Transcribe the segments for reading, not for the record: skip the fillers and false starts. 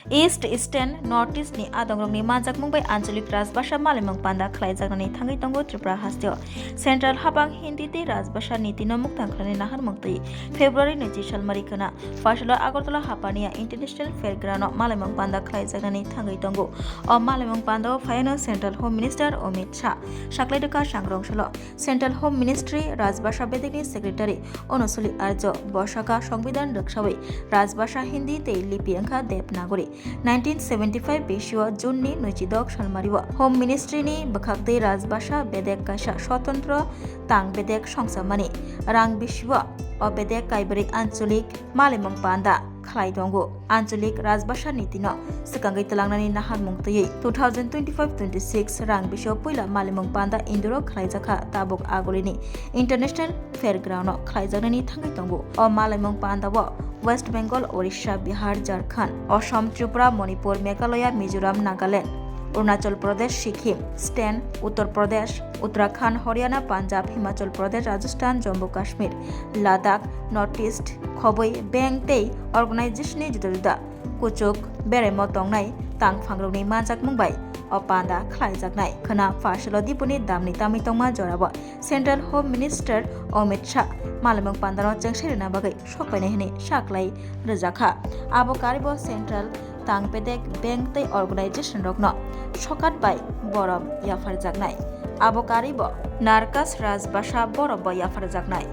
East Eastern Northeast ni adongrong ni manjak mungbai Anjalik Rajbasha malimang panda khlaijaknani thangai tongo Tripura hasteo Central Habang Hindi te Rajbasha niti no muktang khlani nahar mungtai February 20 salmari kana Fashala Agartala Hapania International Fairground no malimang panda khlaijaknani thangai tongo o malimang panda Final Central Home Minister Amit Shah Shaklaidaka Shangrong Shalo Central Home Ministry Rajbasha Bedekni Secretary Onusuli Arjo Boshaka Songbidan Rakshawi Rajbasha Hindi te lipi angkha Devanagari 1975 Biswa June ni Nuchidok Shalmariwa Home Ministry ni Bakhakde Rajbasha Bedek Kaisa Swatantra Tang Bedek Songsamani Rang Biswa o Bedek Kaibarik Ancholik Malimang Panda Khlai Dongo Ancholik Rajbasha Nitino Sekangai Telangnani Nahar Mungtayei 2025-26 Rang Biswa Puila Malimang Panda Indoro Khlai Jakha Tabuk Agolini International Fairground Khlai Jaknani Thangai Dongo o Malimang Panda wo West Bengal, Orissa, Bihar, Jharkhand, Assam, Tripura, Manipur, Meghalaya, Mizoram, Nagaland, Arunachal Pradesh, Sikkim, Stan, Uttar Pradesh, Uttarakhand, Haryana, Punjab, Himachal Pradesh, Rajasthan, Jammu Kashmir, Ladakh, Northeast, Khoboi, Bengtei, Organization Juda Kuchuk, Beremo Tongnai, Tang Phangrokni Manjak Mungbai, o Panda Khlaijaknai, Khana Fashalo Dipuni Damni Tami Tongma Jorabo, Central Home Minister Amit Shah, Malimang Pandano Jengshirina Bagai, Shokpaine Hini, Shaklai, Rajakha, Abo Karibo Central, Tang Pedek, Bengtei Organization Rokno, Shokat by Borom Yafar Jagnai, Abo Karibo, Narkas Rajbasha Borobo Yafar Jagnai.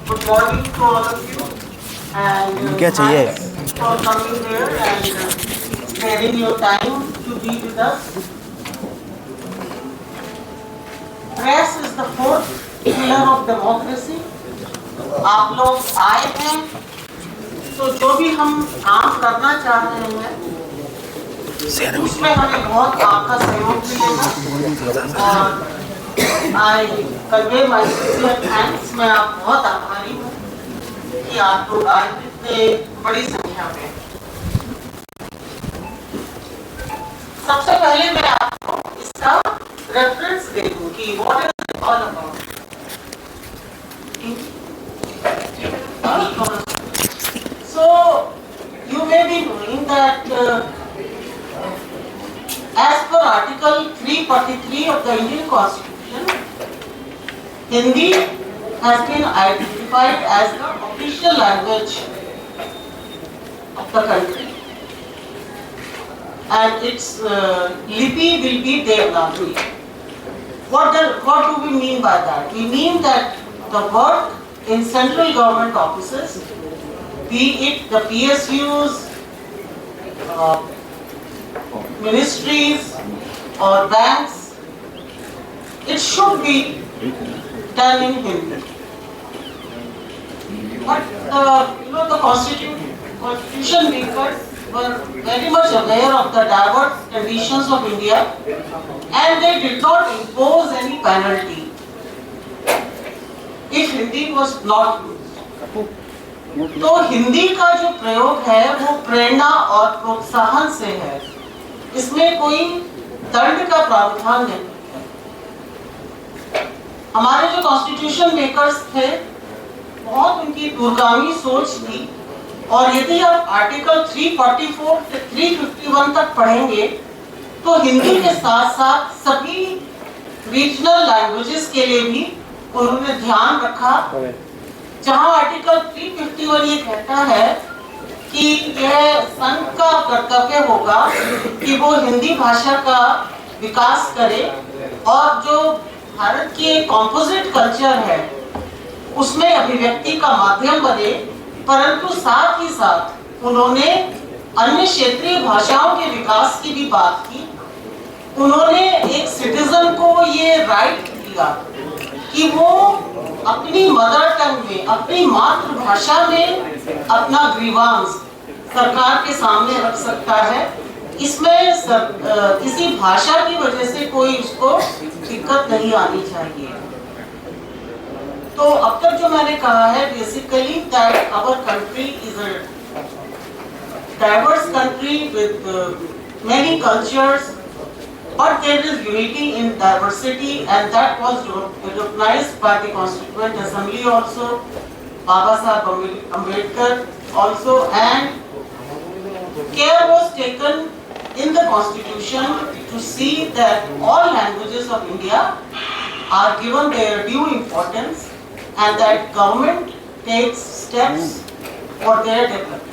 Good morning to all of you and thanks for coming here and sparing your time to be with us. Press is the fourth pillar of democracy. आप लोग आए हैं तो जो भी हम काम करना चाह रहे हैं उसमें हमें बहुत आपका सहयोग मिलेगा और I convey my sincere thanks. मैं आप बहुत आभारी हूँ कि आप लोग आए इतने बड़ी संख्या में। सबसे पहले मैं आपको इसका रेफरेंस दे दूँ कि what is it all about. So you may be knowing that as per Article 343 of the Indian Constitution, Hindi has been identified as the official language of the country, and its lipi will be Devanagari. What do we mean by that? We mean that the work in central government offices, be it the PSUs, ministries or banks, it should be done in Hindi. But the constitution makers were very much aware of the diverse conditions of India, and they did not impose any penalty if Hindi was not used. तो हिंदी का जो प्रयोग है वो प्रेरणा और प्रोत्साहन से है, इसमें कोई दंड का प्रावधान नहीं है। हमारे जो कॉन्स्टिट्यूशन मेकर्स थे बहुत उनकी दूरगामी सोच थी, और यदि आप आर्टिकल 344 से 351 तक पढ़ेंगे तो हिंदी के साथ साथ सभी रीजनल लैंग्वेजेस के लिए भी उन्होंने ध्यान रखा, जहां आर्टिकल 351 ये कहता है कि यह संघ का कर्तव्य होगा कि वो हिंदी भाषा का विकास करे और जो भारत की कॉम्पोजिट कल्चर है उसमें अभिव्यक्ति का माध्यम बने, परंतु साथ ही साथ उन्होंने अन्य क्षेत्रीय भाषाओं के विकास की भी बात की। उन्होंने एक सिटीजन को ये राइट दिया कि वो अपनी मदर टंग में, अपनी मातृभाषा में अपना ग्रीवांस सरकार के सामने रख सकता है। इसमें किसी भाषा की वजह से कोई उसको दिक्कत नहीं आनी चाहिए। तो अब तक जो मैंने कहा है basically that our country is a diverse country with many cultures, but there is unity in diversity, and that was recognized by the Constituent Assembly also, Baba Saheb Ambedkar also, and taken in the constitution to see that all languages of India are given their due importance and that government takes steps for their development.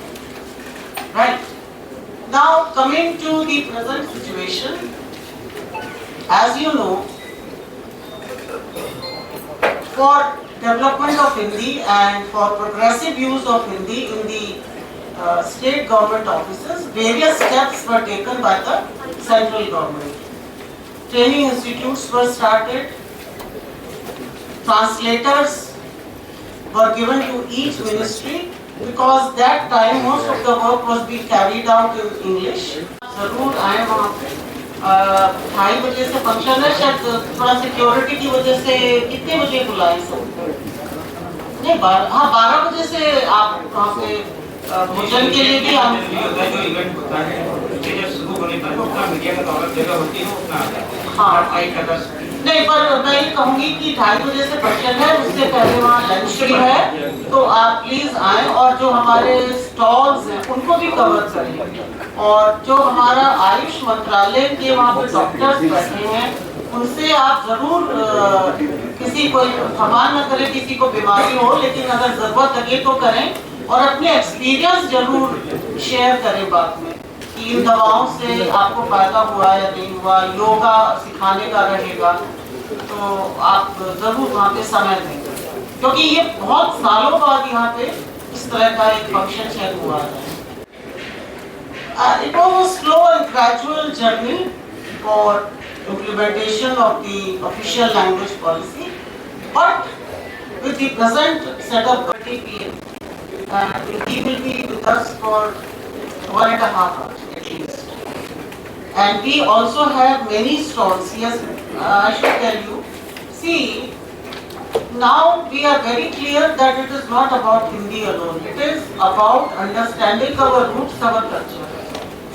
Right. Now coming to the present situation, as you know, for development of Hindi and for progressive use of Hindi in the state government offices, various steps were taken by the central government. Training institutes were started, translators were given to each ministry because that time most of the work was being carried out in English. जरूर आए वहाँ पे 2:30 बजे से function है, शायद थोड़ा security की वजह से कितने बजे बुलाए सब? नहीं 12 बजे से आप वहाँ पे भोजन के लिए भी हम जो इवेंट होता है उसके जब शुरू होने पर उतना मीडिया का दौरा जगह होती है उतना आ जाता है। हाँ नहीं, पर मैं ये कहूँगी कि 2:30 बजे से फंक्शन है, उससे पहले वहाँ लंच भी है, तो आप प्लीज आए और जो हमारे स्टॉल्स हैं उनको भी कवर करें और जो हमारा आयुष मंत्रालय के वहाँ पे डॉक्टर्स बैठे हैं उनसे आप जरूर किसी को सवाल न करें, किसी को बीमारी हो, लेकिन अगर जरूरत लगे तो करें और अपने एक्सपीरियंस जरूर शेयर करें बाद में कि इन दवाओं से आपको फायदा हुआ या नहीं हुआ। योगा सिखाने का रहेगा तो आप जरूर वहाँ पे समय दें, क्योंकि ये बहुत सालों बाद यहाँ पे इस तरह का एक फंक्शन शायद हुआ है। It was a slow and gradual journey for implementation of the official language policy, but with the present setup, he will be with us for 1.5 hours at least. And we also have many stalls. Yes, I should tell you. See, now we are very clear that it is not about Hindi alone. It is about understanding our roots, our culture.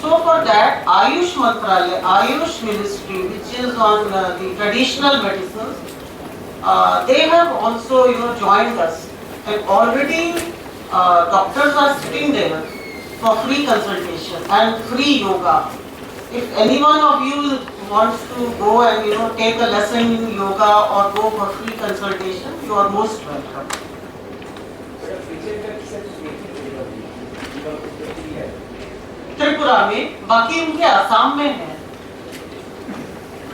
So for that, Ayush Mantralaya, Ayush Ministry, which is on the traditional medicines, they have also joined us, and already doctors are sitting there for free consultation and free yoga. If any one of you wants to go and take a lesson in yoga or go for free consultation, you are most welcome. Tripura में, बाकी उनके आसाम में है।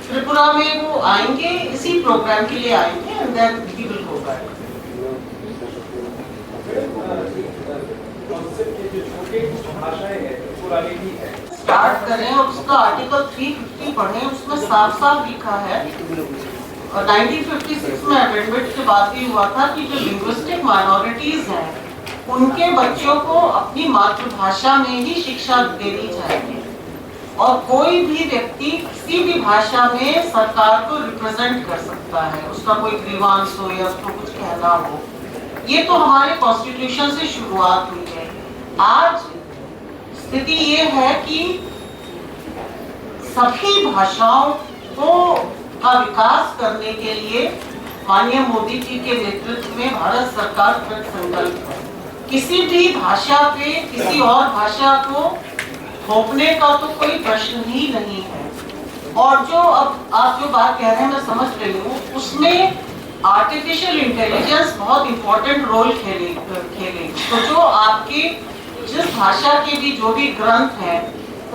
त्रिपुरा में वो आएंगे, इसी programme के लिए आएंगे and then he will go back. Start करें और उसका आर्टिकल 350 पढ़ें, उसमें साफ साफ लिखा है और 1956 में अमेंडमेंट के बाद भी हुआ था कि जो लिंग्विस्टिक माइनॉरिटीज हैं उनके बच्चों को अपनी मातृभाषा में ही शिक्षा देनी चाहिए और कोई भी व्यक्ति किसी भी भाषा में सरकार को रिप्रेजेंट कर सकता है, उसका कोई ग्रीवांस हो या उसको कुछ कहना हो। ये तो हमारे कॉन्स्टिट्यूशन से शुरुआत हुई है। आज स्थिति ये है कि सभी भाषाओं का विकास करने के लिए माननीय मोदी जी के नेतृत्व में भारत सरकार कृत संकल्प है। किसी भी भाषा पे किसी और भाषा को थोपने का तो कोई प्रश्न ही नहीं है। और जो अब आप जो बात कह रहे हैं मैं समझ रही हूँ, उसमें आर्टिफिशियल इंटेलिजेंस बहुत इंपॉर्टेंट रोल खेलेगी। तो जो आपके जिस भाषा के भी जो भी ग्रंथ हैं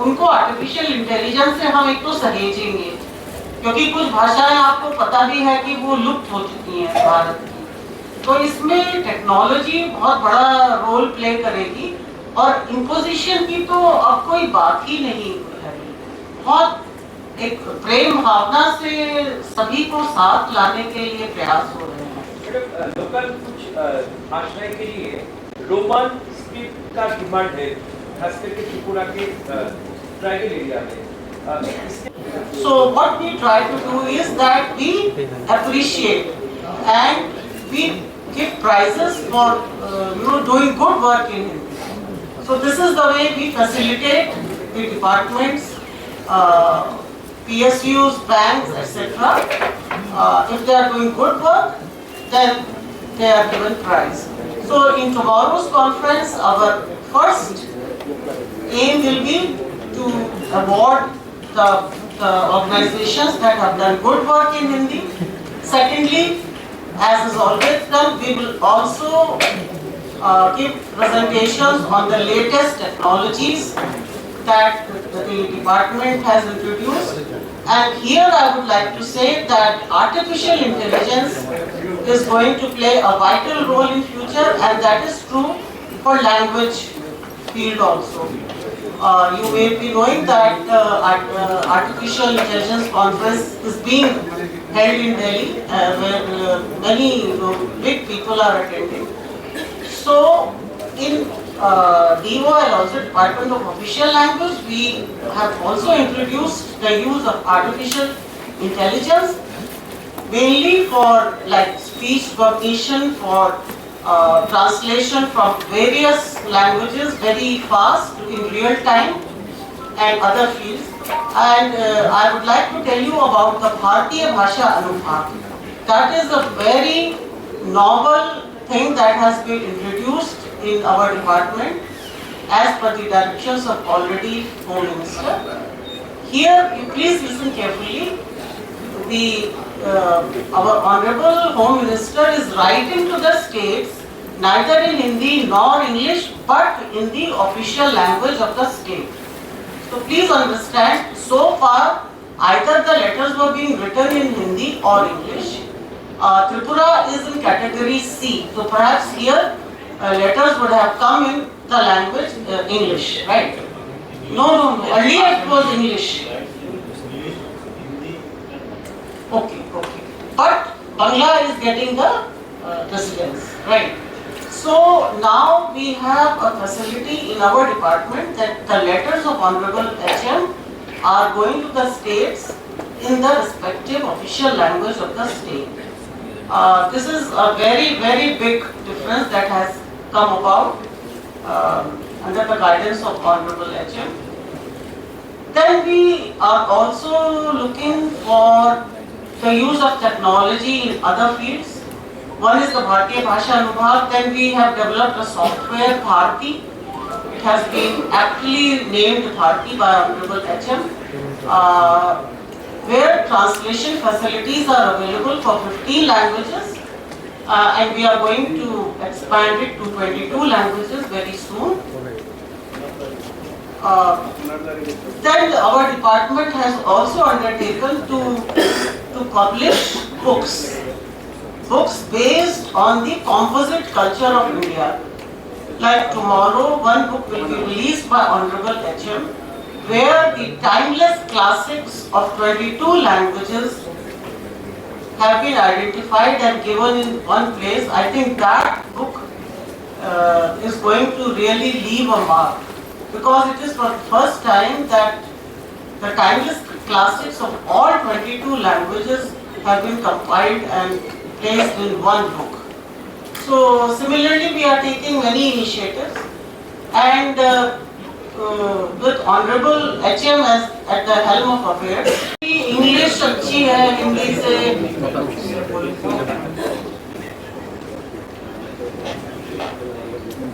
उनको आर्टिफिशियल इंटेलिजेंस से हम एक तो सहेजेंगे, क्योंकि कुछ भाषाएं आपको पता भी है कि वो लुप्त हो चुकी हैं भारत की, तो इसमें टेक्नोलॉजी बहुत बड़ा रोल प्ले करेगी और इम्पोजिशन की तो अब कोई बात ही नहीं है। बहुत एक प्रेम भावना से सभी को साथ लाने के लिए प्रयास हो रहे हैं। लोकल कुछ भाषाएं के लिए रोमन स्क्रिप्ट का डिमांड है, खास करके त्रिपुरा के ट्राइबल एरिया में। So what we try to do is that we appreciate and we give prizes for doing good work in Hindi. So this is the way we facilitate the departments, PSUs, banks, etc. If they are doing good work, then they are given prize. So in tomorrow's conference, our first aim will be to award the organizations that have done good work in Hindi. Secondly, as is always done, we will also give presentations on the latest technologies that the department has introduced. And here I would like to say that artificial intelligence is going to play a vital role in future, and that is true for language field also. You may be knowing that artificial intelligence conference is being held in Delhi, where many big people are attending. So in DOL, also Department of Official Language, we have also introduced the use of artificial intelligence, mainly for like speech recognition, for translation from various languages very fast in real time, and other fields. And I would like to tell you about the Bharatiya Bhasha Anubhav. That is a very novel thing that has been introduced in our department as per the directions of already Home Minister. Here, you please listen carefully. Our Honorable Home Minister is writing to the states neither in Hindi nor English, but in the official language of the state. So please understand, so far either the letters were being written in Hindi or English. Tripura is in category C, so perhaps here letters would have come in the language English, right? No, earlier it was English. Okay. But Bangla is getting the precedence, right? So now we have a facility in our department that the letters of Honorable HM are going to the states in the respective official language of the state. This is a very, very big difference that has come about under the guidance of Honorable HM. Then we are also looking for the use of technology in other fields. One is the Bharatiya Bhasha Anubhav. Then we have developed a software, Bharati. It has been aptly named Bharati by Honorable HM, where translation facilities are available for 15 languages, and we are going to expand it to 22 languages very soon. Then our department has also undertaken to publish books based on the composite culture of India. Like tomorrow, one book will be released by Honorable HM, where the timeless classics of 22 languages have been identified and given in one place. I think that book is going to really leave a mark, because it is for the first time that the timeless classics of all 22 languages have been compiled and placed in one book. So similarly, we are taking many initiatives, and with Honorable HM as at the helm of affairs, English अच्छी है हिंदी से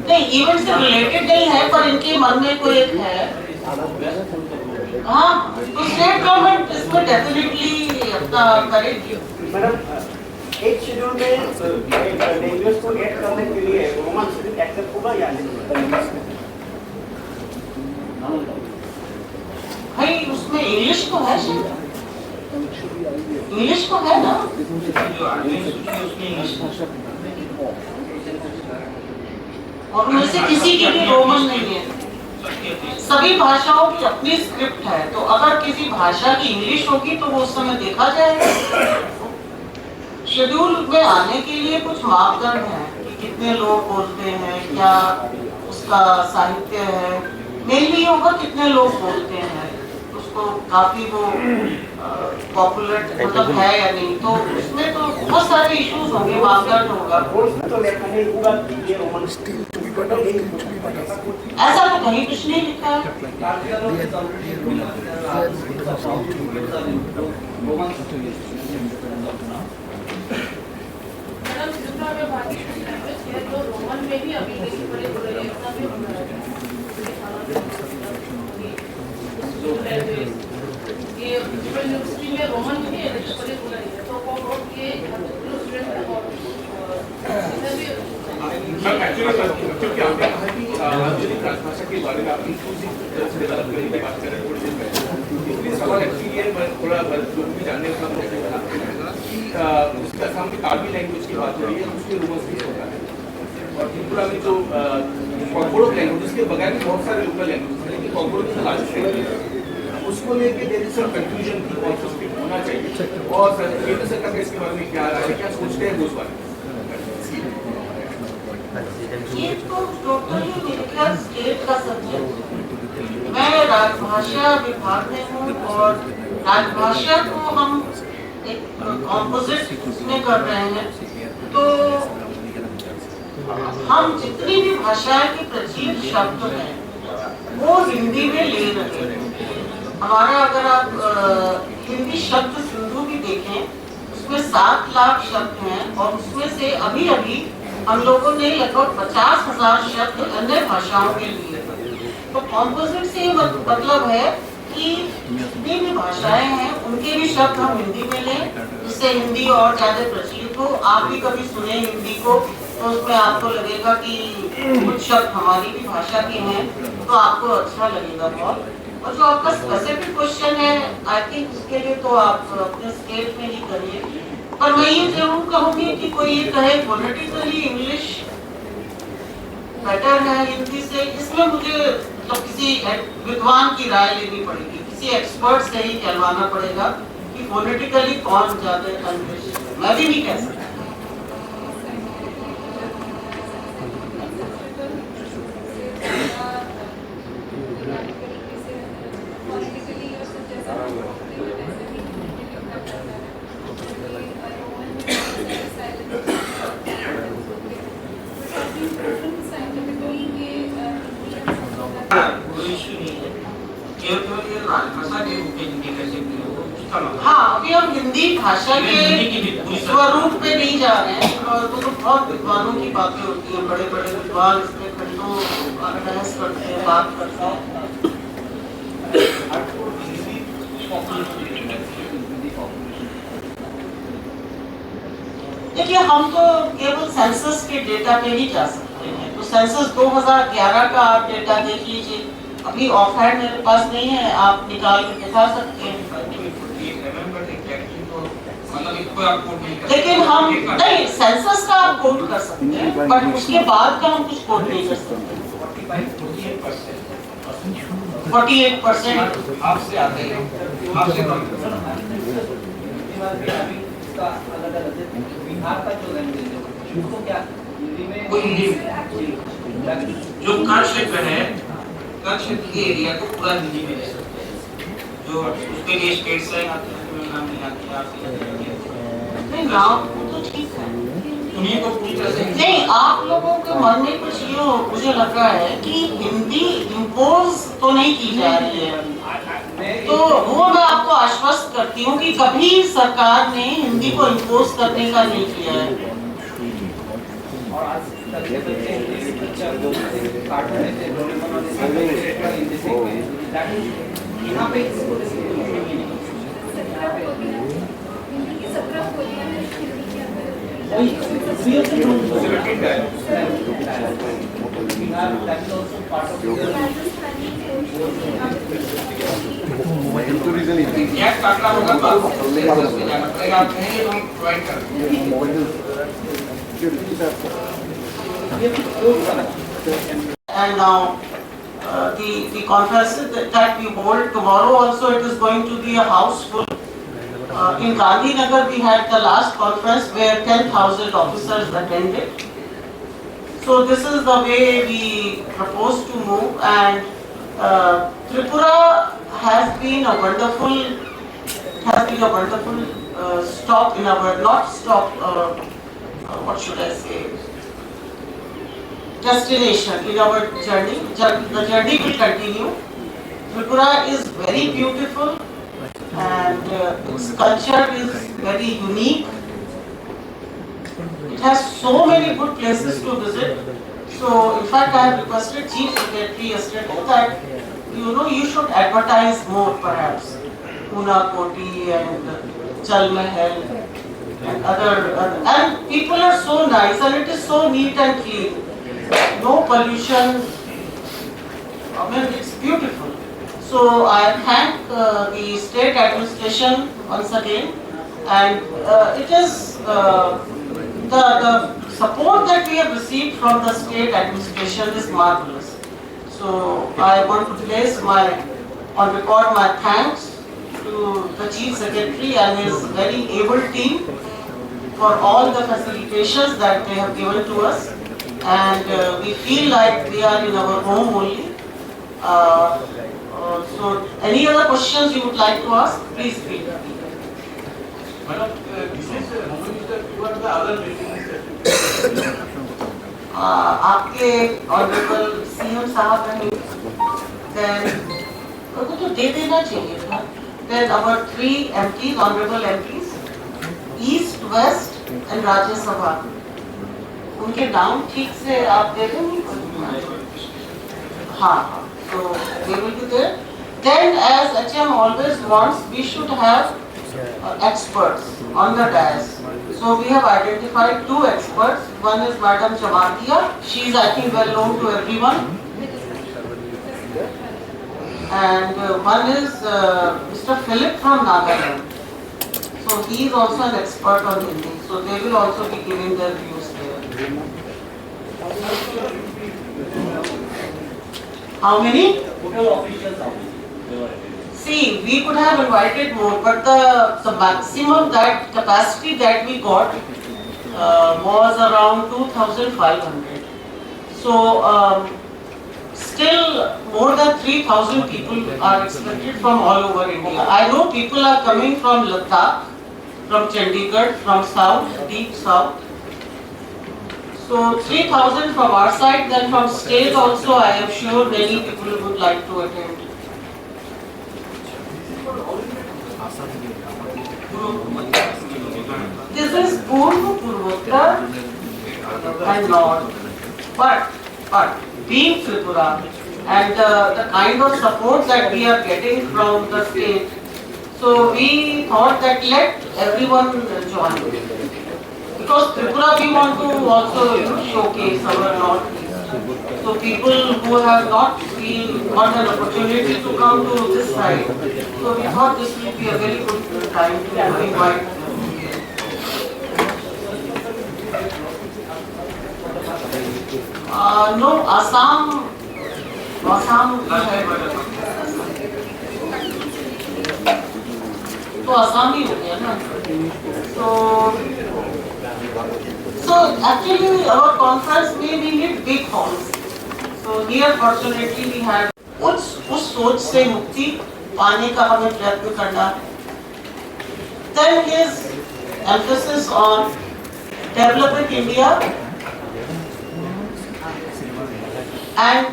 नहीं, event से related नहीं है, पर इनके मन में कोई एक है। हाँ, तो स्टेट गवर्नमेंट इसमें डेफिनेटली अपना करेगी। मैडम, एक शेड्यूल में लैंग्वेज को ऐड करने के लिए रोमन सिर्फ एक्सेप्ट होगा या नहीं? भाई उसमें इंग्लिश तो है, इंग्लिश तो है ना? जो आगे उसमें इंग्लिश और उनमें से किसी की भी रोमन नहीं है। सभी भाषाओं की अपनी स्क्रिप्ट है, तो अगर किसी भाषा की इंग्लिश होगी तो वो उस समय देखा जाएगा। शेड्यूल में आने के लिए कुछ मापदंड हैं कि कितने लोग बोलते हैं, क्या उसका साहित्य है, मेनली होगा कितने लोग बोलते हैं, उसको काफी वो पॉपुलर मतलब है या नहीं, तो उसमें तो बहुत सारे इश्यूज होंगे, मापदंड होगा। ऐसा तो कहीं कुछ नहीं लिखा है। रोमन में भी अभी यूनिवर्सिटी में रोमन भी है, तो वो वोट ये स्टूडेंट और क्योंकि आपने कहा कि आंचलिक राजभाषा के बारे में आप इंक्लूसिव डेवलप करने की बात कर रहे हैं थोड़ी देर पहले, इसलिए सवाल एक्चुअली ये मैं थोड़ा लोगों भी जानने का मुझे लगा कि उसके असम में कार्बी लैंग्वेज की बात हो रही है, उसके रूमर्स भी होता है, और त्रिपुरा में जो कॉकरोच लैंग्वेज उसके बगैर भी बहुत सारे लोकल लैंग्वेज हैं, लेकिन कॉकरोच का लास्ट लैंग्वेज उसको लेके देयर इज सम कंफ्यूजन की और सस्पेक्ट होना चाहिए, और केंद्र सरकार का इसके बारे में क्या राय है, क्या सोचते हैं उस बारे में? ये तो टोटली मेरे ख्याल स्टेट का सब्जेक्ट। मैं राजभाषा विभाग में हूँ और राजभाषा को हम एक कॉम्पोजिट में कर रहे हैं, तो हम जितनी भी भाषाएं के प्रचलित शब्द हैं वो हिंदी में ले रहे हैं। हमारा अगर आप हिंदी शब्द सिंधु भी देखें, उसमें 7 लाख शब्द हैं और उसमें से अभी अभी हम लोगों ने लगभग 50,000 शब्द अन्य भाषाओं के लिए। तो कॉम्पोजिट से मतलब है कि जितनी भी भाषाएं हैं उनके भी शब्द हम हिंदी में लें, जिससे हिंदी और ज्यादा प्रचलित हो। आप भी कभी सुने हिंदी को तो उसमें आपको लगेगा कि कुछ शब्द हमारी भी भाषा के हैं, तो आपको अच्छा लगेगा बहुत। और जो आपका स्पेसिफिक क्वेश्चन है, आई थिंक उसके लिए तो आप अपने स्टेट में ही करिए। पर मैं ये जरूर कहूंगी कि कोई ये कहे फोनेटिकली इंग्लिश बेटर है हिंदी से, इसमें मुझे मतलब किसी विद्वान की राय लेनी पड़ेगी, किसी एक्सपर्ट से ही कहलवाना पड़ेगा कि फोनेटिकली कौन ज्यादा इंग्लिश। मैं भी नहीं कह सकता। हाँ, अभी हम हिंदी भाषा के स्वरूप पे नहीं जा रहे हैं, और तो बहुत विद्वानों की बातें होती हैं, बड़े बड़े विद्वान इसमें घंटों बहस करते हैं, बात करते हैं। देखिए, हम तो केवल सेंसस के डेटा पे ही जा सकते हैं, तो सेंसस 2011 का आप डेटा देख लीजिए। अभी ऑफ हैंड मेरे पास नहीं है, आप निकाल के दिखा सकते हैं। लेकिन हम नहीं, सेंसस का आप कोट कर सकते हैं, बट उसके बाद का हम कुछ कोट नहीं कर सकते। 48% आपसे आते हैं, आपसे कम। जो कर क्षेत्र है, कर क्षेत्र के एरिया को पूरा हिंदी में ले सकते हैं। जो उसके लिए स्टेट से आते हैं, तो नाम नहीं आती, आपसे नहीं, नाम तो ठीक है, उन्हीं को पूरी तरह से नहीं। आप लोगों के मन में कुछ ये मुझे लग रहा है कि हिंदी इम्पोज तो नहीं की जा रही है, तो वो मैं आपको आश्वस्त करती हूँ कि कभी सरकार ने हिंदी को इम्पोज करने का नहीं किया है। गैस काटना होगा तो आपको जाना पड़ेगा, आप कहेंगे तो हम प्रोवाइड करेंगे। And now the conference that we hold tomorrow also, it is going to be a house full. In Gandhinagar we had the last conference where 10,000 officers attended. So this is the way we propose to move, and Tripura has been a wonderful stop in our, not stop, what should I say, destination in our journey. The journey will continue. Tripura is very beautiful, and its culture is very unique. It has so many good places to visit. So in fact I have requested Chief Secretary yesterday that you should advertise more perhaps. Unakoti and Chal Mahal and and people are so nice and it is so neat and clean. No pollution. I mean, it's beautiful. So I thank the state administration once again, and it is the support that we have received from the state administration is marvelous. So I want to place on record my thanks to the Chief Secretary and his very able team for all the facilitations that they have given to us, and we feel like we are in our home only. So any other questions you would like to ask, please feel free. Madam, this is Home Minister toward the other meetings. आपके honourable CM साहब हैं, then उनको तो दे देना चाहिए था. Then our 3 MPs, honorable MPs, East, West and Rajya Sabha, उनके नाम ठीक से आप दे देंगे? हाँ, so they will be there. Then, as HM always wants, we should have experts on the dais. So we have identified 2 experts. One is Madam Jamatia. She is, I think, well known to everyone. And one is Mr. Philip from Nagaland. So he is also an expert on Hindi. So they will also be giving their views there. How many? Total officials. See, we could have invited more, but the maximum that capacity that we got was around 2,500. So still more than 3,000 people are expected from all over India. I know people are coming from Ladakh, from Chandigarh, from south, deep south. So 3,000 from our side, then from state also I am sure many people would like to attend. This is Purvottar and North, but being Tripura and the kind of support that we are getting from the state, so we thought that let everyone join. Because Tripura we want to also showcase our Northeast. So people who have not got an opportunity to come to this side, so we thought this will be a very good time to invite them. No, Assam तो आसाम ही हो गया ना. So actually our conference we need big halls. So here fortunately we had उस सोच से मुक्ति पाने का हमें प्रयत्न करना. Then his emphasis on developing India and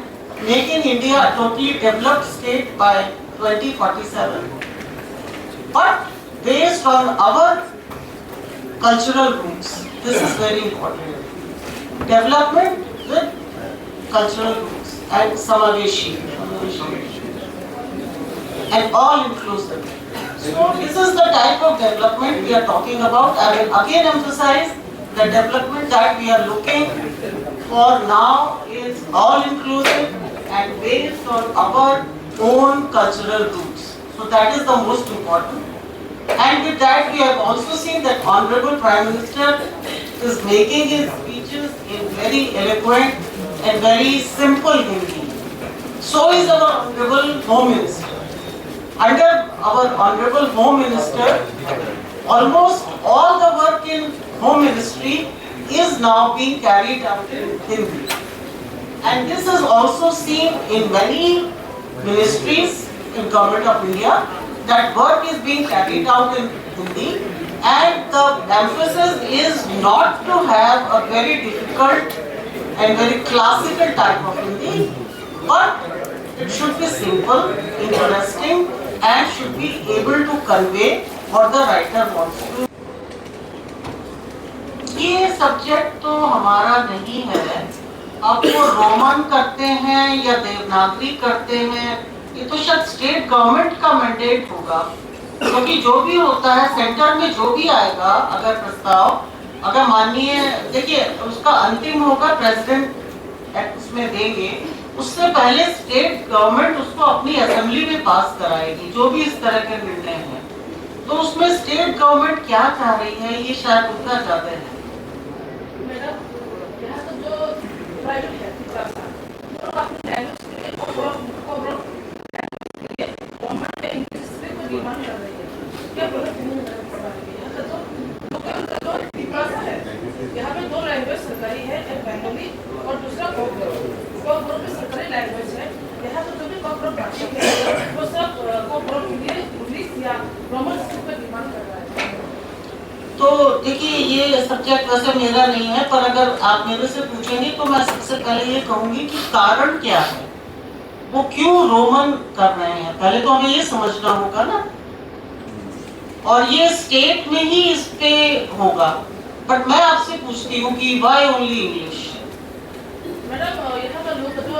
making India a totally developed state by 2047, but based on our cultural roots. This is very important. Development with cultural roots and Samaveshi and all inclusive. So this is the type of development we are talking about. I will again emphasize the development that we are looking for now is all inclusive and based on our own cultural roots. So that is the most important. And with that we have also seen that Honorable Prime Minister is making his speeches in very eloquent and very simple Hindi. So is our Honorable Home Minister. Under our Honorable Home Minister, almost all the work in Home Ministry is now being carried out in Hindi. And this is also seen in many ministries in Government of India, that work is being carried out in Hindi, and the emphasis is not to have a very difficult and very classical type of Hindi, but it should be simple, interesting, and should be able to convey what the writer wants to. ये subject तो हमारा नहीं है. अब वो Roman करते हैं या देवनागरी करते हैं, ये तो शायद स्टेट गवर्नमेंट का मैंडेट होगा. क्योंकि जो भी होता है सेंटर में जो भी आएगा अगर प्रस्ताव, अगर माननीय देखिए उसका अंतिम होगा प्रेसिडेंट एक्ट उसमें देंगे, उससे पहले स्टेट गवर्नमेंट उसको अपनी असेंबली में पास कराएगी जो भी इस तरह के निर्णय हैं। तो उसमें स्टेट गवर्नमेंट क्या चाह रही है ये शायद उनका चाहते हैं। मैडम यहाँ तो जो प्राइवेट है तो अपनी लैंग्वेज के लिए गवर्नमेंट इंग्लिश पे कोई डिमांड कर रही है क्या भाषा है। यहाँ पे दो लैंग्वेज सरकारी है, एक बंगाली और दूसरा कोकबोरो में सरकारी लैंग्वेज है। यहाँ तो जो भी कोकबोरो भाषी है वो सब कोकबोरो के लिए इंग्लिश या रोमन स्क्रिप्ट पे डिमांड कर रहा है। तो देखिए ये सब्जेक्ट वैसे मेरा नहीं है, पर अगर आप मेरे से पूछेंगे तो मैं सबसे पहले ये कहूंगी कि कारण क्या है, वो क्यों रोमन कर रहे हैं, पहले तो हमें ये समझना होगा ना। और ये स्टेट में ही इस पे होगा, बट मैं आपसे पूछती हूँ कि व्हाई ओनली इंग्लिश। मैडम यहाँ का लोग जो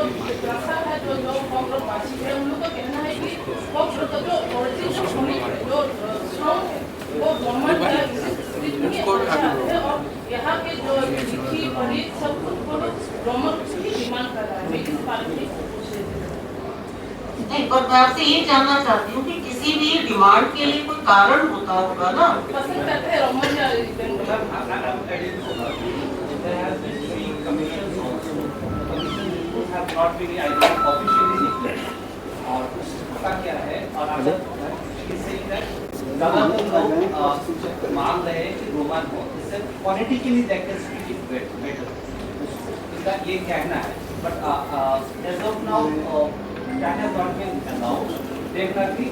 भाषा है जो कोकबोरो भाषी है उन लोगों का कहना है कि कोकबोरो का जो ओरिजिन जो सोनिक है जो साउंड है वो गवर्नमेंट का स्क्रिप्ट में है और यहाँ के जो लिखी पढ़ी सब को रोमन की डिमांड कर रहा है। मैं इस बारे में पूछ रही थी। नहीं, पर मैं आपसे ये जानना चाहती हूँ कि किसी भी डिमांड के लिए कोई कारण होता होगा ना। पसंद करते हैं रोमन या There has been 3 commissions also. Commissions have not been officially declared. और उसका क्या है और आप इससे ज़्यादातर लोग मांग रहे हैं कि रोमन हो, इससे politically that can speak it better, इसका ये कहना है। But as of now that has not been announced. Definitely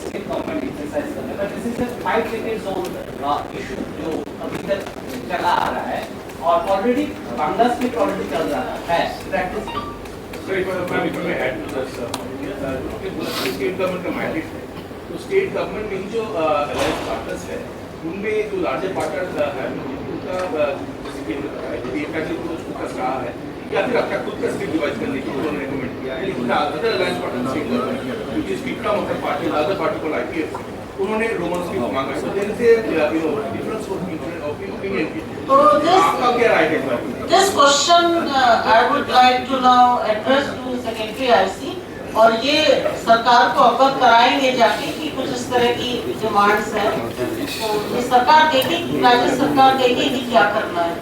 state government exercise कर रहे हैं, but this is a 5 decades old issue जो अभी तक चला आ रहा है और ऑलरेडी बांग्ला स्क्रिप्ट ऑलरेडी चल रहा है practice. So if I add to this, state government का मैंडेट है, तो स्टेट गवर्नमेंट में ही जो अलायंस पार्टनर्स है उनमें जो लार्जर पार्टनर है उनका जैसे कि फोकस रहा है या फिर आपका खुद का स्टेट डिवाइड करने की उन्होंने रिकमेंड किया है, लेकिन other alliance partner state government क्योंकि speaker of the party other party को आईपीएफ उन्होंने रोमन स्क्रिप्ट मांगा है। So there is a difference of opinion. तो आपका क्या राय है? This question I would like to now address to secretary IC, और ये सरकार को अवगत कराएंगे जाके कि कुछ इस तरह की डिमांड्स हैं, तो ये सरकार देखेगी, राज्य सरकार देखेगी क्या करना है।